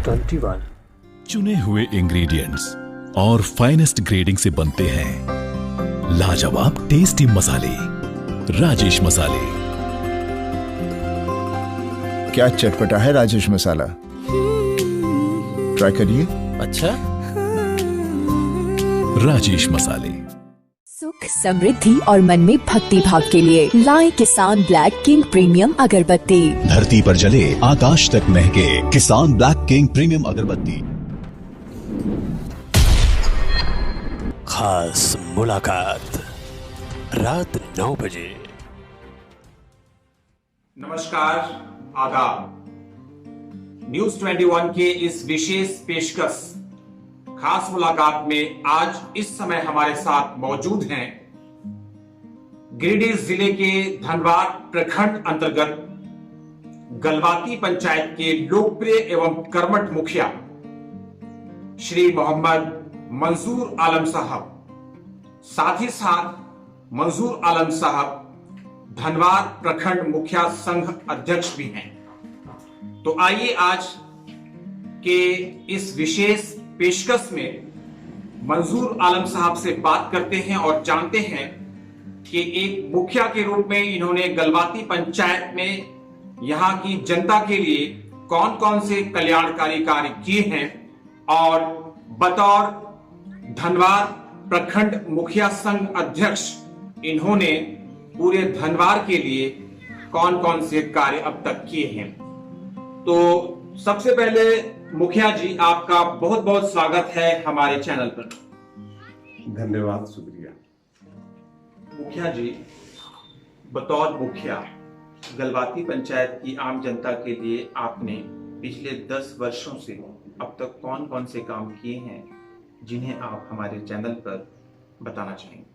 21 चुने हुए इंग्रेडिएंट्स और फाइनेस्ट ग्रेडिंग से बनते हैं लाजवाब टेस्टी मसाले। राजेश मसाले। क्या चटपटा है राजेश मसाला, ट्राई करिए। अच्छा, राजेश मसाले। सुख, समृद्धि और मन में भक्ति भाव के लिए लाए किसान ब्लैक किंग प्रीमियम अगरबत्ती। धरती पर जले आकाश तक महके किसान ब्लैक किंग प्रीमियम अगरबत्ती। खास मुलाकात रात 9 बजे। नमस्कार, आदाब। न्यूज 21 के इस विशेष पेशकश खास मुलाकात में आज इस समय हमारे साथ मौजूद हैं गिरिडीह जिले के धनवार प्रखंड अंतर्गत गलवाती पंचायत के लोकप्रिय एवं कर्मठ मुखिया श्री मोहम्मद मंजूर आलम साहब। साथ ही साथ मंजूर आलम साहब धनवार प्रखंड मुखिया संघ अध्यक्ष भी हैं। तो आइए आज के इस विशेष पेशकश में मंजूर आलम साहब से बात करते हैं और जानते हैं कि एक मुखिया के रूप में इन्होंने गलवाती पंचायत में यहां की जनता के लिए कौन कौन से कल्याणकारी कार्य किए हैं और बतौर धनवार प्रखंड मुखिया संघ अध्यक्ष इन्होंने पूरे धनवार के लिए कौन कौन से कार्य अब तक किए हैं। तो सबसे पहले मुखिया जी, आपका बहुत बहुत स्वागत है हमारे चैनल पर। धन्यवाद, शुक्रिया। मुखिया जी, बतौर मुखिया गलवाती पंचायत की आम जनता के लिए आपने पिछले 10 वर्षों से अब तक कौन कौन से काम किए हैं जिन्हें आप हमारे चैनल पर बताना चाहेंगे।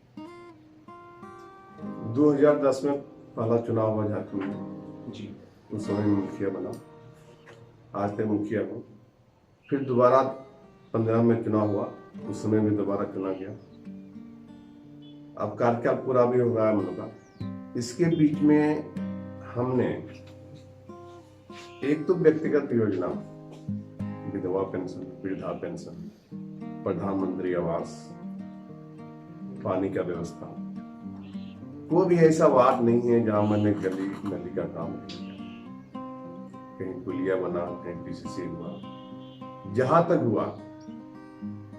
2010 में पहला चुनाव हुआ झारखंड में जी, उस समय मुखिया बना, आज तक मुखिया हूँ। फिर दोबारा 15 में चुनाव हुआ, उस समय भी दोबारा चुना गया। अब कार्यकाल पूरा भी हो गया हम लोग का। इसके बीच में हमने एक तो व्यक्तिगत योजना, विधवा पेंशन, वृद्धा पेंशन, प्रधानमंत्री आवास, पानी का व्यवस्था, कोई भी ऐसा वार्ड नहीं है जहां मैंने गली नली का काम किया। कहीं पुलिया बना, कहीं पीसीसी हुआ। जहां तक हुआ,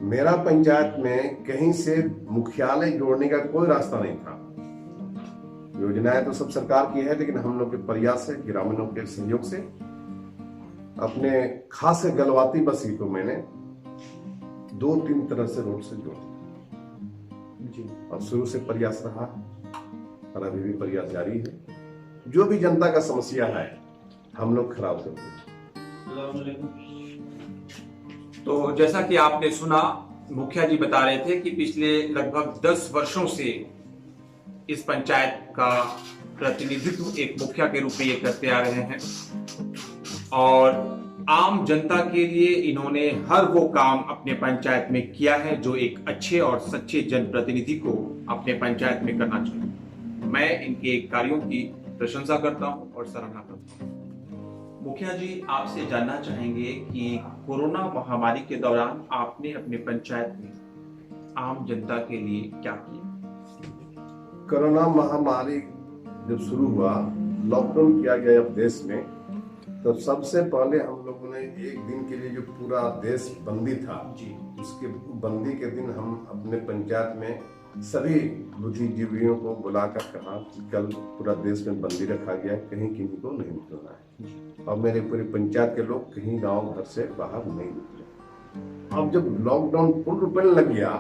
मेरा पंचायत में कहीं से मुख्यालय जोड़ने का कोई रास्ता नहीं था। योजनाएं तो सब सरकार की है, लेकिन हम लोग के प्रयास से, ग्रामीणों के सहयोग से, अपने खास गलवाती बस्ती को मैंने 2-3 तरह से रोड से जोड़ा जी। और शुरू से प्रयास रहा और अभी भी प्रयास जारी है। जो भी जनता का समस्या है हम लोग खराब करते हैं। तो जैसा कि आपने सुना, मुखिया जी बता रहे थे कि पिछले लगभग 10 वर्षों से इस पंचायत का प्रतिनिधित्व एक मुखिया के रूप में ये करते आ रहे हैं और आम जनता के लिए इन्होंने हर वो काम अपने पंचायत में किया है जो एक अच्छे और सच्चे जनप्रतिनिधि को अपने पंचायत में करना चाहिए। मैं इनके कार्यों की प्रशंसा करता हूं और सराहना करता हूं। मुखिया जी, आपसे जानना चाहेंगे कि कोरोना महामारी के दौरान आपने अपने पंचायत में आम जनता के लिए क्या किया। कोरोना महामारी जब शुरू हुआ, लॉकडाउन किया गया अब देश में, तब सबसे पहले हम लोगों ने एक दिन के लिए जो पूरा देश बंदी था जी, उसके बंदी के दिन हम अपने पंचायत में सभी बुद्धिजीवियों को बुलाकर कहा कि कल पूरा देश में बंदी रखा गया है, कहीं किसी को नहीं निकलना है। और मेरे पूरे पंचायत के लोग कहीं गांव घर से बाहर नहीं निकले। अब जब लॉकडाउन पूर्ण रूप में लग गया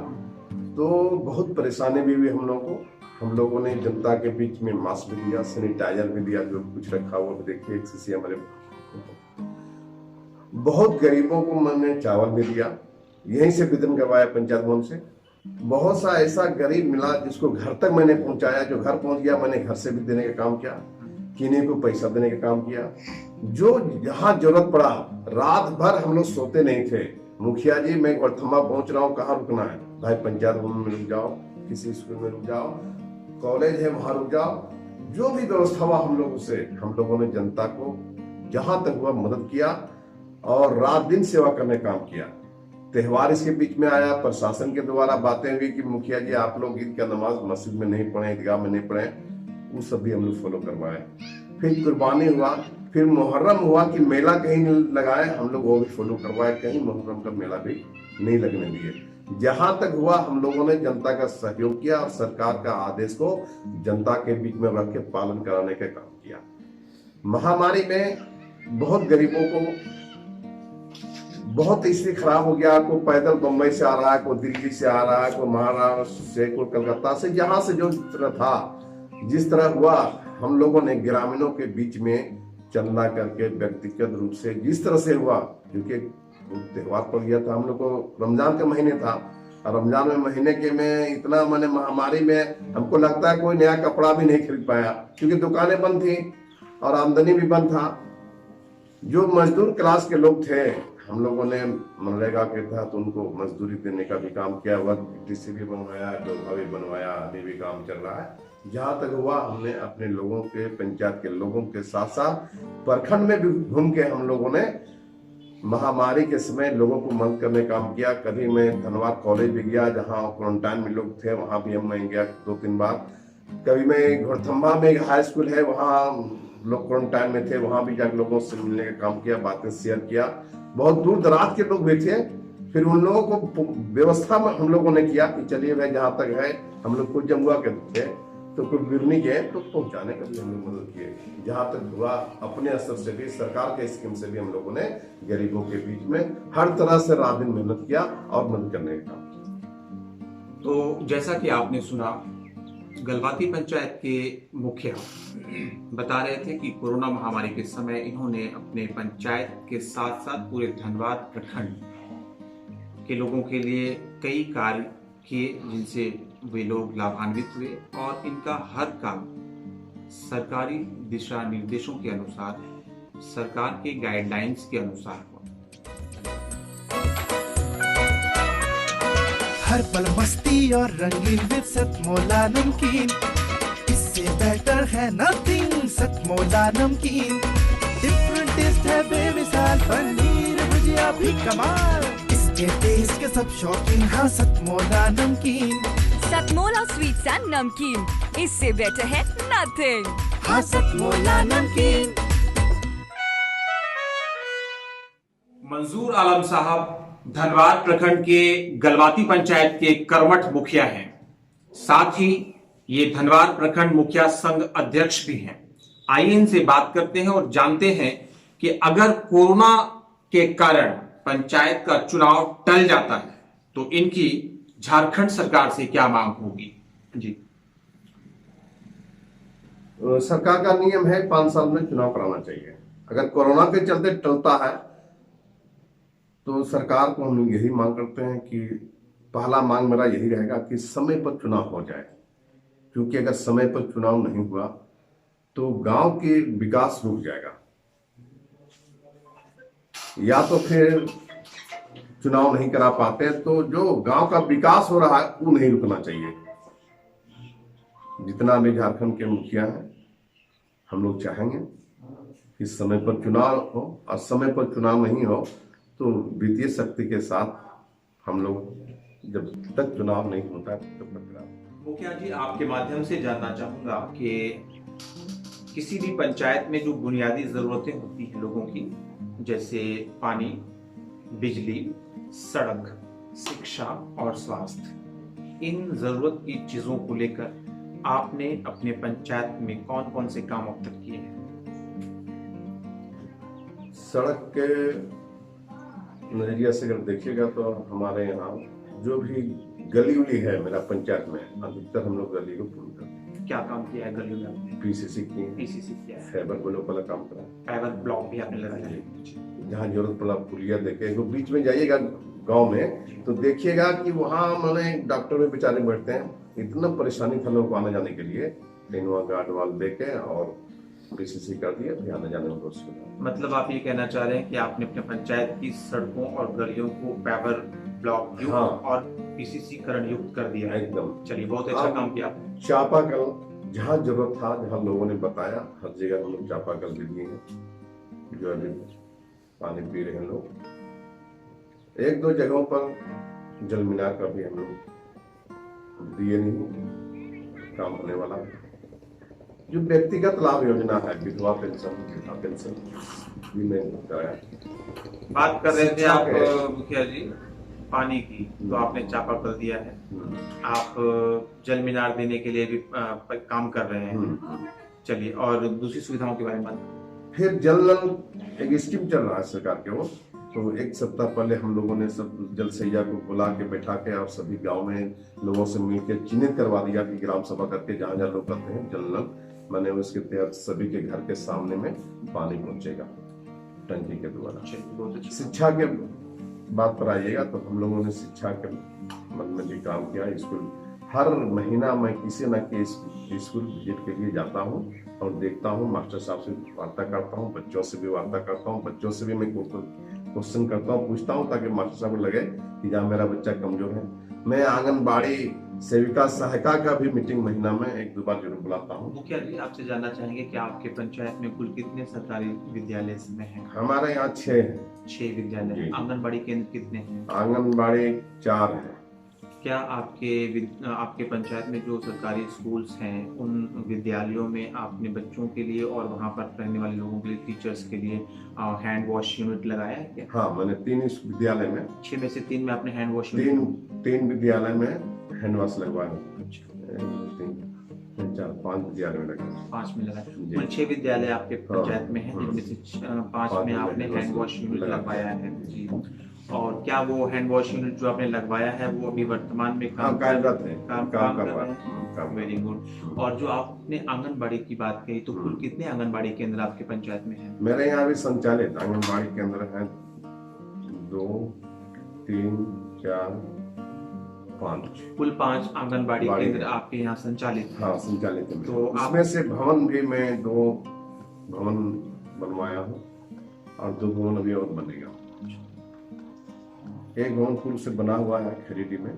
तो बहुत परेशानी भी हुई हम लोगों को। हम लोगों ने जनता के बीच में मास्क भी दिया, सैनिटाइजर भी दिया, जो कुछ रखा हुआ देखिए, एक शीशी हमारे। बहुत गरीबों को मैंने चावल भी दिया, यहीं से वितरण करवाया पंचायत भवन से। बहुत सा ऐसा गरीब मिला जिसको घर तक मैंने पहुंचाया, जो घर पहुंच गया मैंने घर से भी देने का काम किया, किन्हीं को पैसा देने का काम किया। जो जहां जरूरत पड़ा, रात भर हम लोग सोते नहीं थे। मुखिया जी, मैं वर्धमा पहुंच रहा हूँ, कहाँ रुकना है भाई? पंचायत भवन में रुक जाओ, किसी स्कूल में रुक जाओ, कॉलेज है वहां रुक जाओ। जो भी व्यवस्था हुआ हम लोगों ने जनता को जहां तक हुआ मदद किया। और रात दिन सेवा करने का काम किया। त्योहार इसके बीच में आया, प्रशासन के द्वारा बातें हुई कि मुखिया जी आप लोग ईद का नमाज मस्जिद में नहीं पढ़े, ईदगाह में नहीं पढ़े, वो सब भी हम लोग फॉलो करवाए। फिर कुर्बानी हुआ, फिर मुहर्रम हुआ कि मेला कहीं लगाए, हम लोग वो भी फॉलो करवाए, कहीं मुहर्रम का मेला भी नहीं लगने दिए। जहां तक हुआ हम लोगों ने जनता का सहयोग किया और सरकार का आदेश को जनता के बीच में रख के पालन कराने का काम किया। महामारी में बहुत गरीबों को बहुत स्थिति खराब हो गया, कोई पैदल बम्बई से आ रहा है, कोई दिल्ली से आ रहा है, कोई महाराष्ट्र से, कोई कलकत्ता से, जहां से जो तरह था, जिस तरह हुआ, हम लोगों ने ग्रामीणों के बीच में चंदा करके व्यक्तिगत रूप से जिस तरह से हुआ, क्योंकि त्योहार पड़ गया था, हम लोग को रमजान के महीने था, और रमजान में महीने के में इतना मैंने महामारी में हमको लगता है कोई नया कपड़ा भी नहीं खरीद पाया, क्योंकि दुकानें बंद थी और आमदनी भी बंद था। जो मजदूर क्लास के लोग थे, हम लोगों ने मनरेगा के तहत उनको मजदूरी देने का भी काम किया, वर्क टीसी भी बनवाया, डोभा भी बनवाया, अभी भी काम चल रहा है। जहां तक हुआ हमने अपने लोगों के, पंचायत के लोगों के साथ साथ प्रखंड में भी घूम के हम लोगों ने महामारी के समय लोगों को मदद करने का काम किया। कभी मैं धनबाद कॉलेज भी गया, जहां क्वारंटाइन में लोग थे, वहां भी मैं गया 2-3 बार। कभी मैं घोड़थम्बा में एक हाई स्कूल है, वहां लोग क्वारंटाइन में थे, वहां भी जाकर लोगों से मिलने का काम किया, बातें शेयर किया। बहुत दूर दराज के लोग भी थे, फिर उन लोगों को व्यवस्था में हम लोगों ने किया कि चलिए भाई जहां तक है, हम लोग को जमुआ के थे तो कोई बिरनी गए तो पहुंचाने का भी हम लोग मदद किए। जहां तक हुआ अपने स्तर से भी, सरकार के स्कीम से भी हम लोगों ने गरीबों के बीच में हर तरह से रात दिन मेहनत किया और मदद करने का काम किया। तो जैसा कि आपने सुना, गलवाती पंचायत के मुखिया बता रहे थे कि कोरोना महामारी के समय इन्होंने अपने पंचायत के साथ साथ पूरे धनबाद प्रखंड के लोगों के लिए कई कार्य किए, जिनसे वे लोग लाभान्वित हुए, और इनका हर काम सरकारी दिशा निर्देशों के अनुसार, सरकार के गाइडलाइंस के अनुसार हुआ। हर पल मस्ती और रंगीन विद सतमोला नमकीन, इससे बेटर है नथिंग। सतमोला नमकीन डिफरेंट टेस्ट है बेमिसाल, पनीर भुजिया भी कमाल, इसके टेस्ट के सब शौकीन। हाँ सतमोला नमकीन, सतमोला स्वीट्स एंड नमकीन, इससे बेटर है नथिंग। हाँ सतमोला नमकीन। मंजूर आलम साहब धनबाद प्रखंड के गलवाती पंचायत के कर्मठ मुखिया हैं, साथ ही ये धनबाद प्रखंड मुखिया संघ अध्यक्ष भी हैं। आइए इनसे बात करते हैं और जानते हैं कि अगर कोरोना के कारण पंचायत का चुनाव टल जाता है तो इनकी झारखंड सरकार से क्या मांग होगी। जी, सरकार का नियम है 5 साल में चुनाव कराना चाहिए। अगर कोरोना के चलते टलता है तो सरकार को हम यही मांग करते हैं कि पहला मांग मेरा यही रहेगा कि समय पर चुनाव हो जाए, क्योंकि अगर समय पर चुनाव नहीं हुआ तो गांव के विकास रुक जाएगा, या तो फिर चुनाव नहीं करा पाते तो जो गांव का विकास हो रहा है वो नहीं रुकना चाहिए। जितना भी झारखंड के मुखिया हैं, हम लोग चाहेंगे कि समय पर चुनाव हो, और समय पर चुनाव नहीं हो तो वित्तीय शक्ति के साथ हम लोग जब तक चुनाव नहीं होता तब तक। मुखिया जी, आपके माध्यम से जानना चाहूंगा कि किसी भी पंचायत में जो बुनियादी जरूरतें होती हैं लोगों की, जैसे पानी, बिजली, सड़क, शिक्षा और स्वास्थ्य, इन जरूरत की चीजों को लेकर आपने अपने पंचायत में कौन कौन से काम अब तक किए हैं? सड़क के नजरिया से अगर देखिएगा तो हमारे यहाँ जो भी गली उली है मेरा पंचायत में, अधिकतर हम लोग गली को पूर्ण करते हैं। क्या काम किया है गली में? पीसीसी की, किया है, फाइबर ब्लॉक वाला काम करा, फाइबर ब्लॉक भी आपने लगाया है। जहाँ जरूरत पड़ा पुलिया देखे, तो बीच में जाइएगा गांव में तो देखिएगा कि वहाँ मैंने डॉक्टर में बेचारे बैठते हैं, इतना परेशानी था लोगों को आने जाने के लिए, लेकिन वहाँ गार्ड वाल देके और पीसीसी कर दिया, तो आने जाने में सुविधा। मतलब आप ये कहना चाह रहे हैं कि आपने अपने पंचायत की सड़कों और गलियों को फाइबर ब्लॉक युक्त और पीसीसी करण युक्त कर दिया है। एकदम, चलिए, बहुत अच्छा काम किया। चापाकल जहाँ जरूरत था, जहाँ लोगों ने बताया, हर जगह हम लोग चापाकल भी दिए हैं, जो अभी पानी पी रहे हैं लोग। एक दो जगहों पर जल मीनार का भी हम लोग दिए नहीं, काम होने वाला है। जो व्यक्तिगत लाभ योजना है, विधवा पेंशन, वृद्धा पेंशन, भी मैं कराया। बात कर रहे थे आप मुखिया जी पानी की, तो आपने चापाकल दिया है, आप जल मीनार देने के लिए भी काम कर रहे हैं। चलिए, और दूसरी सुविधाओं के बारे में बात। फिर जल नल एक स्कीम चल रहा है सरकार के वो, तो एक सप्ताह पहले हम लोगों ने सब जल सैया को बुला के बैठा के और सभी गांव में लोगों से मिलकर चिन्हित करवा दिया कि ग्राम सभा करके जहाँ जहाँ लोग करते हैं जल नल, मैंने उसके तहत सभी के घर के सामने में पानी पहुंचेगा टंकी के द्वारा। शिक्षा के बात पर आइएगा तो हम लोगों ने शिक्षा के मन में भी काम किया। स्कूल हर महीना मैं किसी न किसी स्कूल विजिट के लिए जाता हूँ और देखता हूँ, मास्टर साहब से वार्ता करता हूँ, बच्चों से भी वार्ता करता हूँ, बच्चों से भी मैं क्वेश्चन करता हूँ, पूछता हूँ, ताकि मास्टर साहब को लगे कि जहाँ मेरा बच्चा कमजोर है। मैं आंगनबाड़ी सेविका सहायिका का भी मीटिंग महीना में 1-2 बार जरूर बुलाता हूँ। मुखिया जी, आपसे जानना चाहेंगे कि आपके पंचायत में कुल कितने सरकारी विद्यालय में हैं? हमारे यहाँ 6 हैं। 6 विद्यालय। आंगनबाड़ी केंद्र कितने हैं? आंगनबाड़ी 4 है। क्या आपके पंचायत में जो सरकारी स्कूल्स हैं उन विद्यालयों में आपने बच्चों के लिए और वहाँ पर रहने वाले लोगों के लिए, टीचर्स के लिए हैंड वॉश यूनिट लगाया है क्या? हाँ, मैंने 3 विद्यालय में, 6 में से 3 में आपने हैंड वॉश तीन विद्यालय में हैंड वॉश लगवाया। 5 विद्यालय में लगाया। 5 में लगाया। कुल 6 विद्यालय आपके पंचायत में हैं, जिनमें से 5 में आपने हैंड वॉश यूनिट लगवाया है जी। और क्या वो हैंड वॉश यूनिट जो आपने लगवाया है वो अभी वर्तमान में काम कर रहे हैं? Very good. और जो आपने आंगनबाड़ी की बात कही, तो कुल कितने आंगनबाड़ी केंद्र आपके पंचायत में हैं? मेरे यहाँ भी संचालित आंगनबाड़ी केंद्र हैं 2, 3, 4, 5। कुल 5 आंगनबाड़ी केंद्र आपके यहाँ संचालित हैं। हाँ, संचालित है। तो इसमें से भवन भी मैं 2 भवन बनवाया हूँ और 2 भवन अभी और बनेगा। एक भवन पूर्व से बना हुआ है खरीदी में,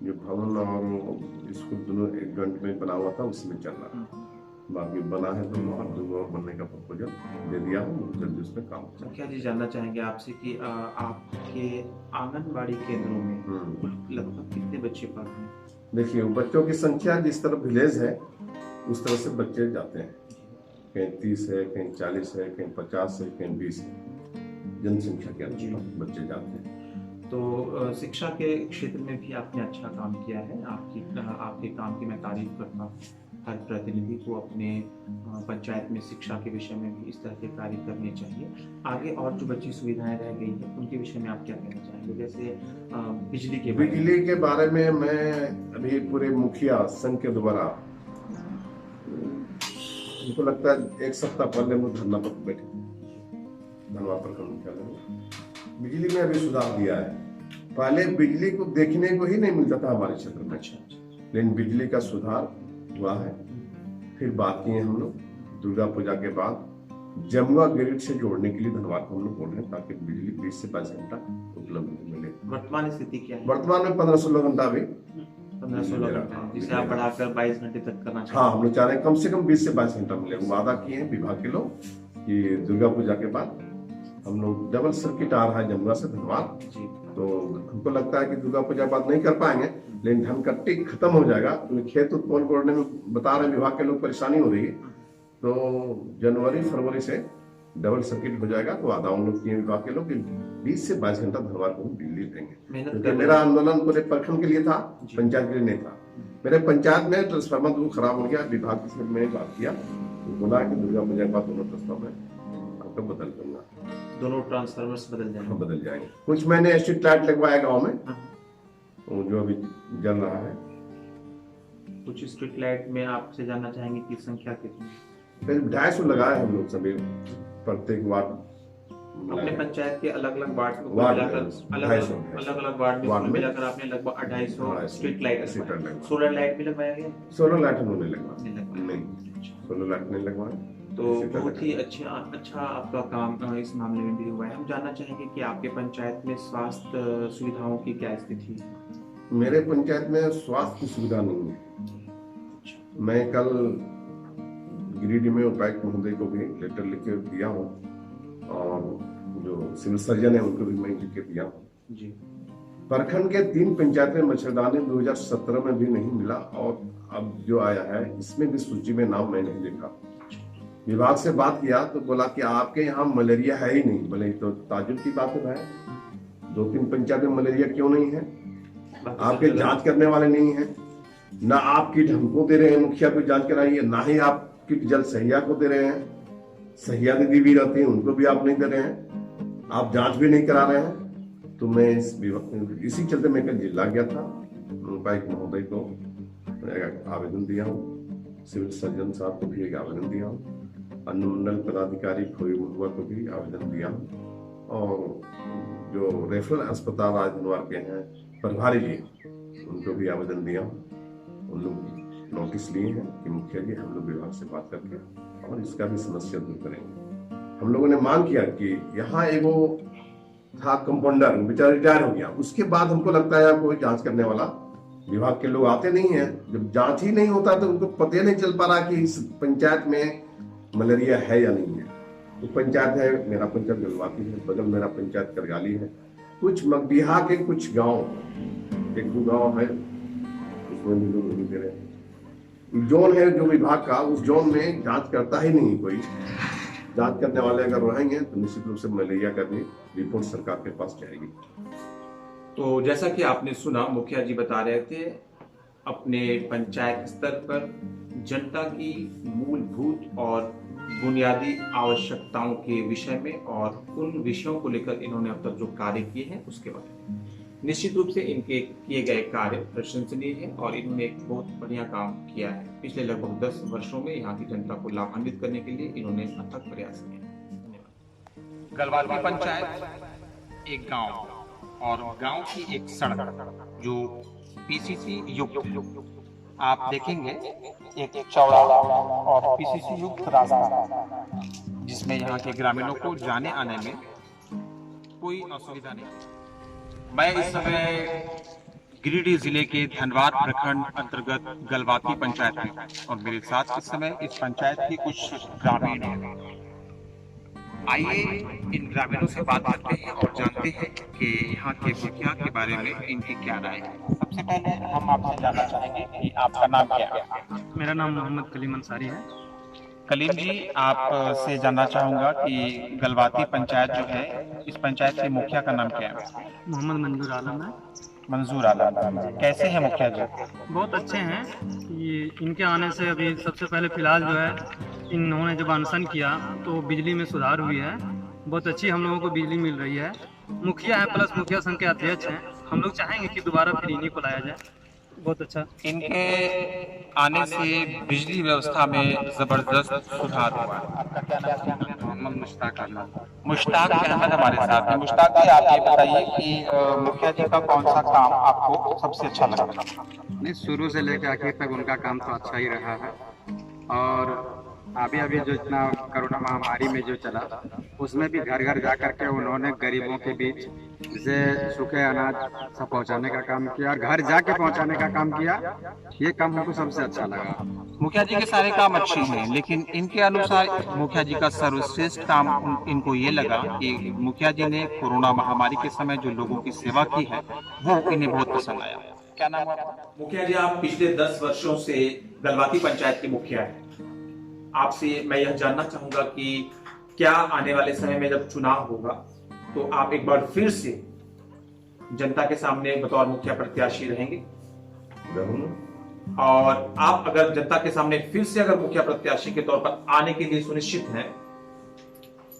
जो भवन और स्कूल दोनों एक जॉइंट में बना हुआ था, उसमें चल रहा है। बाकी बना है तो और 2 और बनने का प्रपोजल दे दिया हूँ, जल्दी उसमें काम। क्या जी जानना चाहेंगे आपसे कि आपके आंगनबाड़ी केंद्रों में लगभग कितने बच्चे पढ़ रहे हैं? देखिए, बच्चों की संख्या जिस तरह विलेज है उस तरह से बच्चे जाते हैं। कहीं 30 है, कहीं 40 है, कहीं 50 है, कहीं 20 है। जनसंख्या के अनुसार बच्चे जाते हैं। तो शिक्षा के क्षेत्र में भी आपने अच्छा काम किया है। आपके काम की मैं तारीफ करता हूँ। हर प्रतिनिधि को अपने पंचायत में शिक्षा के विषय में भी इस तरह के कार्य करने चाहिए। आगे और जो बच्ची सुविधाएं रह गई हैं उनके विषय में आप क्या कहना चाहेंगे? जैसे बिजली के बारे में मैं अभी पूरे मुखिया संघ के द्वारा, मुझको लगता है 1 सप्ताह पहले वो धरना पर बैठे धरना पर बिजली में अभी सुधार दिया है। पहले बिजली को देखने को ही नहीं मिलता था हमारे क्षेत्र में, लेकिन बिजली का सुधार हुआ है। फिर बात किए हम लोग दुर्गा पूजा के बाद जमुआ ग्रिड से जोड़ने के लिए धन्यवाद हम लोग बोल रहे हैं, ताकि बिजली 20 से 22 घंटा उपलब्ध मिले। वर्तमान स्थिति क्या है? वर्तमान में 15-16 घंटा अभी 15-16 घंटा, जिसे आप बढ़ाकर 22 घंटे तक करना चाहिए। हाँ, हम लोग चाह रहे हैं कम से कम 20 से 22 घंटा मिले। वादा किए हैं विभाग के लोग कि दुर्गा पूजा के बाद हम लोग डबल सर्किट आ रहा है जमुआ से धनबाद, तो हमको लगता है कि दुर्गा पूजा बाद नहीं कर पाएंगे, लेकिन धनकट्टी खत्म हो जाएगा। खेत उत्पन्न करने में बता रहे विभाग के लोग परेशानी हो रही है, तो जनवरी-फरवरी से डबल सर्किट हो जाएगा। तो आधा लोग किए विभाग के लोग 20 से 22 घंटा धनबाद को बिजली देंगे। क्योंकि मेरा आंदोलन पूरे प्रखंड के लिए था, पंचायत के लिए नहीं था। मेरे पंचायत में ट्रांसफार्मर खराब हो गया, विभाग से मैंने बात किया, तो बोला कि दुर्गा पूजा के बाद दोनों ट्रांसफार्मर आपको बदल दूंगा। दोनों ट्रांसफार्मर्स बदल जाएंगे। कुछ मैंने स्ट्रीट लाइट लगवाया गांव में, जो अभी जल रहा है। कुछ स्ट्रीट लाइट में आपसे जानना चाहेंगे कि संख्या कितनी? 250 लगाए हम लोग सभी, प्रत्येक वार्ड अपने पंचायत के अलग-अलग वार्ड को मिलाकर अलग-अलग वार्ड में मिलाकर आपने लगभग 250 स्ट्रीट लाइट। सोलर लाइट भी लगवाया गया? सोलर लाइट हम लोग नहीं लगवाया, सोलर लाइट नहीं लगवाया। तो बहुत ही अच्छा आपका काम इस मामले में भी हुआ है। हम जानना चाहेंगे कि आपके पंचायत में स्वास्थ्य सुविधाओं की क्या स्थिति है? मेरे पंचायत में स्वास्थ्य की सुविधा नहीं है। मैं कल गिरिडीह में उपायुक्त महोदय को भी लेटर लिख के दिया हूँ, और जो सिविल सर्जन है उनको भी मैं लिख दिया हूँ जी। प्रखंड के 3 पंचायत में मच्छरदानी 2017 में भी नहीं मिला और अब जो आया है इसमें भी सूची में नाम मैं नहीं देखा। विभाग से बात किया तो बोला कि आपके यहाँ मलेरिया है ही नहीं। बोले तो ताजुब की बात है भाई, 2-3 पंचायत में मलेरिया क्यों नहीं है? आपके जांच करने वाले नहीं है, ना आप किट हमको दे रहे हैं मुखिया को जांच कराइए, ना ही आप किट जल सहिया को दे रहे हैं। सहिया दीदी भी रहती है उनको भी आप नहीं दे रहे हैं, आप जांच भी नहीं करा रहे हैं। तो मैं इसी चलते मैं कल जिला गया था, उपायुक्त महोदय को आवेदन दिया हूँ, सिविल सर्जन साहब को भी एक आवेदन दिया हूँ, अनुमंडल पदाधिकारी खोई महुआ को भी आवेदन दिया हूँ, और जो रेफरल अस्पताल राजधनवार के हैं प्रभारी जी उनको भी आवेदन दिया हूँ। उन लोग नोटिस लिए हैं कि मुखिया जी हम लोग विभाग से बात करके और इसका भी समस्या दूर करेंगे। हम लोगों ने मांग किया कि यहाँ एगो था कंपाउंडर, बेचारा रिटायर हो गया, उसके बाद हमको लगता है कोई जांच करने वाला विभाग के लोग आते नहीं है। जब जांच ही नहीं होता तो उनको पता नहीं चल पा रहा कि इस पंचायत में मलेरिया है या नहीं है। तो पंचायत है, मेरा पंचायत गलवाती है, बगल मेरा पंचायत करगाली है, कुछ मगबिहा के कुछ गांव, 1-2 गांव है उसमें भी लोग नहीं दे रहे। जोन है जो विभाग का, उस जोन में जांच करता ही नहीं कोई। जांच करने वाले अगर रहेंगे तो निश्चित रूप से मलेरिया का भी रिपोर्ट सरकार के पास जाएगी। तो जैसा कि आपने सुना, मुखिया जी बता रहे थे अपने पंचायत स्तर पर जनता की मूलभूत और बुनियादी आवश्यकताओं के विषय में और उन विषयों को लेकर इन्होंने अब तक जो कार्य किए हैं उसके बारे में। निश्चित रूप से इनके किए गए कार्य प्रशंसनीय है और इन्होंने एक बहुत बढ़िया काम किया है। पिछले लगभग 10 वर्षों में यहाँ की जनता को लाभान्वित करने के लिए इन्होंने अथक प्रयास किए। गलवाती पंचायत एक गांव और गांव की एक सड़क जो पीसीसी युक्त, आप देखेंगे एक चौड़ा और पीसीसी युक्त रास्ता जिसमें यहाँ के ग्रामीणों को जाने आने में कोई असुविधा नहीं। मैं इस समय गिरिडीह जिले के धनवार प्रखंड अंतर्गत गलवाती पंचायत में और मेरे साथ इस समय इस पंचायत के कुछ ग्रामीण हैं। आइए इन ग्रामीणों से बात करते हैं और जानते हैं कि यहाँ के मुखिया के बारे में इनकी क्या राय है। सबसे पहले हम आपसे जानना चाहेंगे कि आपका नाम क्या है? मेरा नाम मोहम्मद कलीम अंसारी है। कलीम जी, आपसे जानना चाहूंगा कि गलवाती पंचायत जो है, इस पंचायत के मुखिया का नाम क्या है? मोहम्मद मंजूर आलम है। मंजूर आलम, कैसे हैं मुखिया जी? बहुत अच्छे हैं। ये इनके आने से अभी सबसे पहले फिलहाल जो है इन्होंने जब अनशन किया तो बिजली में सुधार हुई है, बहुत अच्छी हम लोगों को बिजली मिल रही है। मुखिया है प्लस मुखिया संघ के अध्यक्ष हैं। हम लोग चाहेंगे कि दोबारा फिर इन्हीं को लाया जाए। बहुत अच्छा। इनके आने से बिजली व्यवस्था में जबरदस्त सुधार हुआ। आपका क्या नाम है? मोहम्मद मुश्ताक अहमद। मुश्ताक अहमद हमारे साथ हैं। मुश्ताक जी, आप ये बताइए कि मुखिया जी का कौन सा काम आपको सबसे अच्छा लगा? नहीं, शुरू से लेकर आखिर तक उनका काम तो अच्छा ही रहा है। और अभी जो इतना कोरोना महामारी में जो चला उसमें भी घर घर जा करके उन्होंने गरीबों के बीच जैसे सूखे अनाज सब पहुंचाने का काम किया और घर जाके पहुंचाने का काम किया। ये काम हमको सबसे अच्छा लगा। मुखिया जी के सारे काम अच्छे हैं, लेकिन इनके अनुसार मुखिया जी का सर्वश्रेष्ठ काम इनको ये लगा कि मुखिया जी ने कोरोना महामारी के समय जो लोगों की सेवा की है वो इन्हें बहुत पसंद आया। क्या नाम है मुखिया जी? आप पिछले 10 वर्षों से गलवाती पंचायत के मुखिया हैं। आपसे मैं यह जानना चाहूंगा कि क्या आने वाले समय में जब चुनाव होगा तो आप एक बार फिर से जनता के सामने बतौर मुखिया प्रत्याशी रहेंगे? और आप अगर जनता के सामने फिर से अगर मुखिया प्रत्याशी के तौर पर आने के लिए सुनिश्चित हैं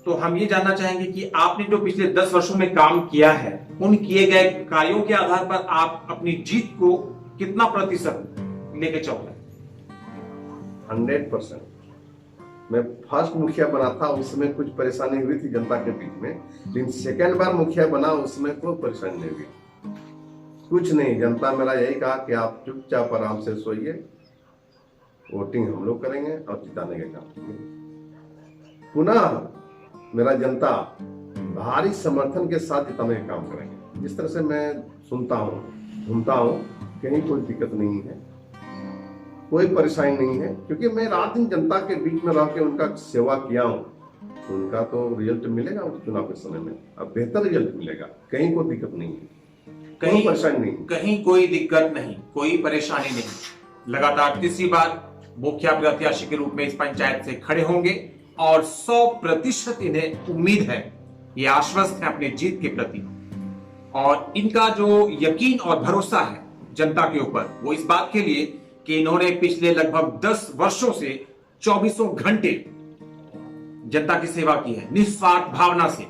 तो हम ये जानना चाहेंगे कि आपने जो पिछले 10 वर्षों में काम किया है उन किए गए कार्यों के आधार पर आप अपनी जीत को कितना प्रतिशत लेके चल रहे हैं? 100%। मैं फर्स्ट मुखिया बना था उसमें कुछ परेशानी हुई थी जनता के बीच में, लेकिन सेकेंड बार मुखिया बना उसमें कोई परेशानी नहीं हुई। कुछ नहीं, जनता मेरा यही कहा कि आप चुपचाप आराम से सोइए, वोटिंग हम लोग करेंगे और जिताने का काम। पुनः मेरा जनता भारी समर्थन के साथ जिताने का काम करेंगे। जिस तरह से मैं सुनता हूँ, घूमता हूँ, कहीं कोई दिक्कत नहीं है, कोई परेशानी नहीं है, क्योंकि मैं रात दिन जनता के बीच में रह के उनका सेवा किया हूँ। उनका तो रिजल्ट मिलेगा उस चुनाव के समय में, अब बेहतर रिजल्ट मिलेगा, कहीं कोई दिक्कत नहीं है, कहीं परेशानी नहीं, कहीं कोई दिक्कत नहीं, कोई परेशानी नहीं। लगातार तीसरी बार मुखिया प्रत्याशी के रूप में इस पंचायत से खड़े होंगे और 100% इन्हें उम्मीद है, ये आश्वस्त है अपनी जीत के प्रति। और इनका जो यकीन और भरोसा है जनता के ऊपर, वो इस बात के लिए कि इन्होंने पिछले लगभग 10 वर्षों से 24 घंटे जनता की सेवा की है, निस्वार्थ भावना से।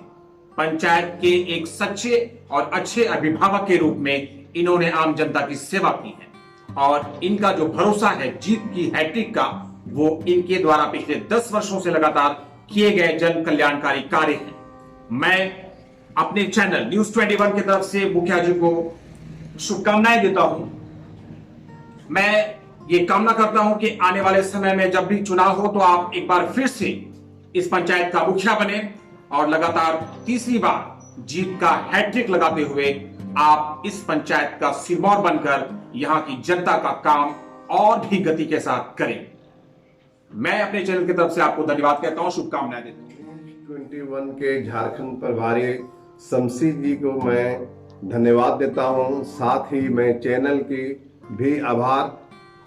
पंचायत के एक सच्चे और अच्छे अभिभावक के रूप में इन्होंने आम जनता की सेवा की है और इनका जो भरोसा है जीत की हैट्रिक का, वो इनके द्वारा पिछले 10 वर्षों से लगातार किए गए जन कल्याणकारी कार्य हैं। मैं अपने चैनल न्यूज 21 की तरफ से मुखिया जी को शुभकामनाएं देता हूं। मैं ये कामना करता हूं कि आने वाले समय में जब भी चुनाव हो तो आप एक बार फिर से इस पंचायत का मुखिया बने और लगातार तीसरी बार जीत का हैट्रिक लगाते हुए आप इस पंचायत का सिरमौर बनकर यहां की जनता का काम और भी गति के साथ करें। मैं अपने चैनल की तरफ से आपको धन्यवाद कहता हूं, शुभकामनाएं देता हूं। 21 के झारखंड प्रभारी शमशी जी को मैं धन्यवाद देता हूं, साथ ही मैं चैनल की भी आभार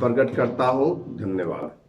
प्रकट करता हूं। धन्यवाद।